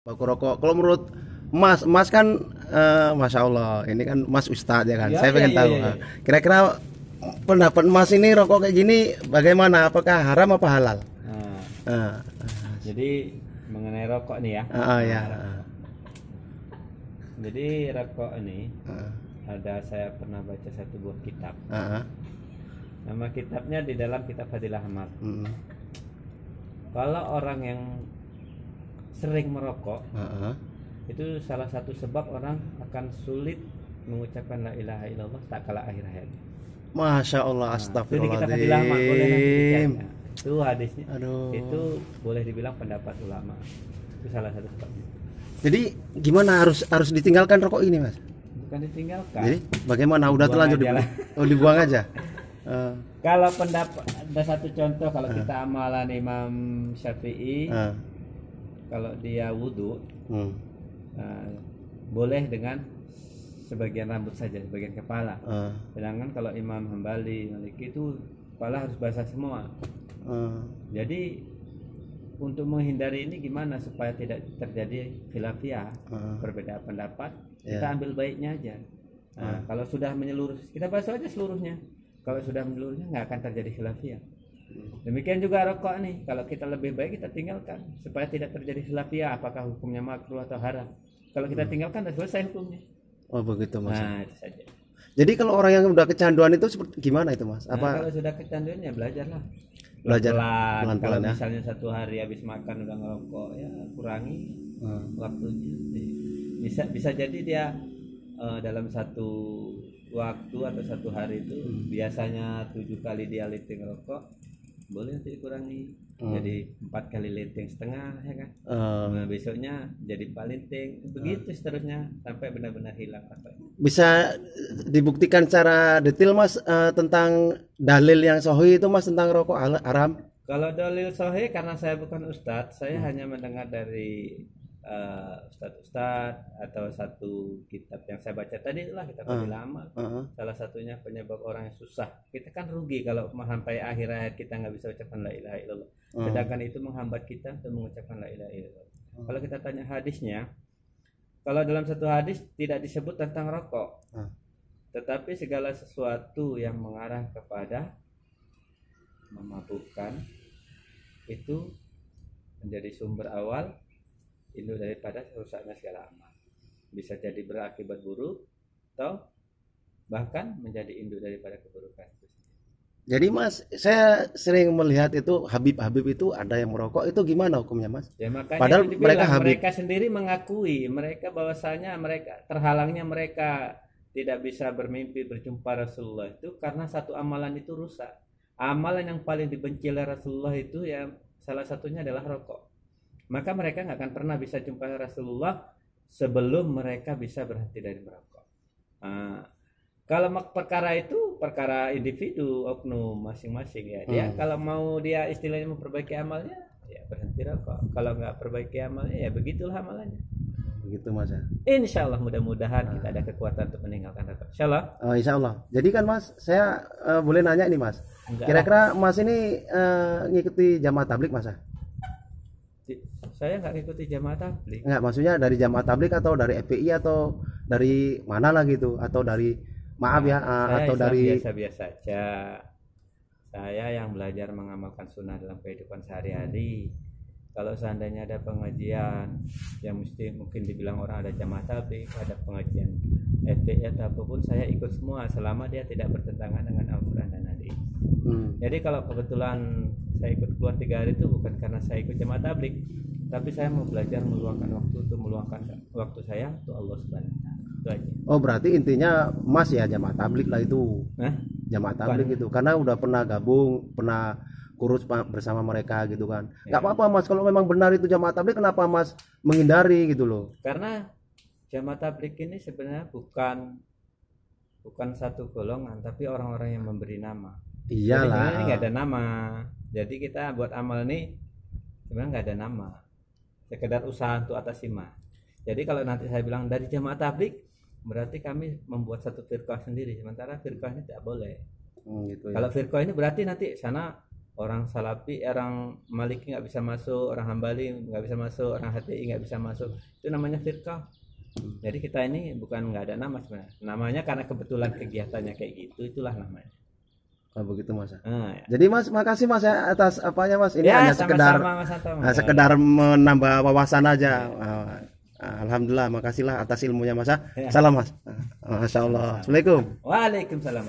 Baku rokok. Kalau menurut Mas kan Masya Allah, ini kan Mas Ustadz ya kan. Ya, Saya ya, pengen ya, tahu. ya, ya. Kira-kira pendapat Mas ini rokok kayak gini bagaimana? Apakah haram apa halal? Nah, Ah, jadi mengenai rokok nih ya. ya. Jadi rokok ini Ah, saya pernah baca satu buah kitab. ah, Nama kitabnya di dalam kitab Fadilah Amal. mm, Kalau orang yang sering merokok, ah. itu salah satu sebab orang akan sulit mengucapkan la ilaha illallah tak kala akhir hayat. Masya Allah, Nah, itu di kitab Fadilah Amal, boleh nanti astagfirullahaladzim. dicari. Itu hadisnya. Aduh. Itu boleh dibilang pendapat ulama. Itu salah satu sebabnya. Jadi gimana harus ditinggalkan rokok ini, Mas? Bukan ditinggalkan. Jadi bagaimana? Udah Buang terlanjur aja lah. dibuang aja. Ah, Kalau pendapat ada satu contoh kalau kita amalan Imam Syafi'i, ah, kalau dia wudhu, hmm, nah, boleh dengan sebagian rambut saja, sebagian kepala. ah, Sedangkan kalau Imam Hambali, Maliki itu kepala harus basah semua. ah, Jadi untuk menghindari ini gimana supaya tidak terjadi khilafiyah, perbedaan pendapat, kita Ya. ambil baiknya aja. Nah, kalau sudah menyeluruh, kita basuh aja seluruhnya. Kalau sudah menyeluruhnya nggak akan terjadi khilafiyah. Demikian juga rokok nih, kalau kita lebih baik kita tinggalkan supaya tidak terjadi khilafiyah apakah hukumnya makruh atau haram. Kalau kita tinggalkan sudah selesai hukumnya. Oh begitu, Mas. Nah, itu saja. Jadi kalau orang yang udah kecanduan itu seperti gimana itu, Mas? Nah, Apa kalau sudah kecanduan ya belajarlah. belajar Pelan-pelan. Kalau pelan-pelan ya? misalnya satu hari habis makan udah ngerokok, ya kurangi waktunya. Bisa jadi dia dalam satu waktu atau satu hari itu biasanya 7 kali dia linting rokok, boleh nanti dikurangi jadi 4 kali linting setengah, ya kan? Nah, besoknya jadi 4 linting, begitu seterusnya sampai benar-benar hilang apa. Bisa dibuktikan secara detail, Mas, tentang dalil yang sahih itu, Mas, tentang rokok haram? Kalau dalil sahih, karena saya bukan ustadz, saya hanya mendengar dari ustadz-ustadz atau satu kitab yang saya baca tadi, itulah kitab Fadilah Amal. Salah satunya penyebab orang yang susah. Kita kan rugi kalau sampai akhir hayat kita nggak bisa ucapkan la ilaha illallah. Sedangkan itu menghambat kita untuk mengucapkan la ilaha illallah. Kalau kita tanya hadisnya, kalau dalam satu hadis tidak disebut tentang rokok, tetapi segala sesuatu yang mengarah kepada memabukkan itu menjadi sumber awal induk daripada rusaknya segala amal. Bisa jadi berakibat buruk atau bahkan menjadi induk daripada keburukan. Jadi, Mas, saya sering melihat itu Habib itu ada yang merokok, itu gimana hukumnya, Mas? Ya makanya Padahal itu mereka dibilang, Habib. mereka sendiri mengakui mereka bahwasanya mereka terhalangnya mereka tidak bisa bermimpi berjumpa Rasulullah itu karena satu amalan itu rusak. Amalan yang paling dibenci oleh Rasulullah itu ya salah satunya adalah rokok. Maka mereka nggak akan pernah bisa jumpa Rasulullah sebelum mereka bisa berhenti dari merokok. Nah, kalau perkara itu perkara individu oknum masing-masing ya. Dia kalau mau dia istilahnya memperbaiki amalnya ya berhenti rokok. Kalau nggak perbaiki amalnya ya begitulah amalannya. Begitu, Mas, ya. Insya Allah mudah-mudahan kita ada kekuatan untuk meninggalkan rokok. Insya Allah. Insya Allah. Jadi kan, Mas, saya boleh nanya ini, Mas. Enggak Kira-kira Mas ini ngikuti jamaah tablik, Mas? Saya nggak ngikuti jamaah tabligh. Enggak, maksudnya dari jamaah tablik atau dari FPI atau dari mana lah gitu, atau dari maaf ya, Saya atau Islam dari biasa-biasa aja. Saya yang belajar mengamalkan sunnah dalam kehidupan sehari-hari. Kalau seandainya ada pengajian yang mungkin dibilang orang ada jamaah tabligh, ada pengajian FPI atau apapun, saya ikut semua selama dia tidak bertentangan dengan Al-Quran dan hadis. Jadi kalau kebetulan saya ikut keluar 3 hari itu bukan karena saya ikut jamaah tabligh, tapi saya mau belajar meluangkan waktu untuk meluangkan waktu saya untuk Allah Subhanahu wa taala. Itu aja. Oh, berarti intinya Mas ya jamaah tablik lah itu. Nah, Jamaah tablik itu karena udah pernah gabung, pernah kurus bersama mereka gitu kan. Enggak apa-apa, Mas, kalau memang benar itu jamaah tablik, kenapa Mas menghindari gitu loh? karena jamaah tabligh ini sebenarnya bukan satu golongan, tapi orang-orang yang memberi nama. Jadi sebenarnya ini nggak Iyalah. ada nama. Jadi kita buat amal ini sebenarnya nggak ada nama. Sekedar usaha untuk atasi mah. Jadi kalau nanti saya bilang dari jamaah tabligh, berarti kami membuat satu firqah sendiri. Sementara firqah ini tidak boleh. Gitu ya. Kalau firqah ini berarti nanti sana orang Salafi, orang Maliki nggak bisa masuk, orang Hambali nggak bisa masuk, orang HTI nggak bisa masuk. Itu namanya firqah. Jadi kita ini bukan nggak ada nama sebenarnya. Namanya karena kebetulan kegiatannya kayak gitu, itulah namanya. Oh, begitu Mas. Ya. Jadi Mas, makasih Mas ya atas apanya Mas. Ini Ya, hanya sekedar sama-sama, Mas Anto. sekedar menambah wawasan aja. Alhamdulillah, makasihlah atas ilmunya Mas. Ya. Salam Mas. Masya Allah. Assalamualaikum. Waalaikumsalam.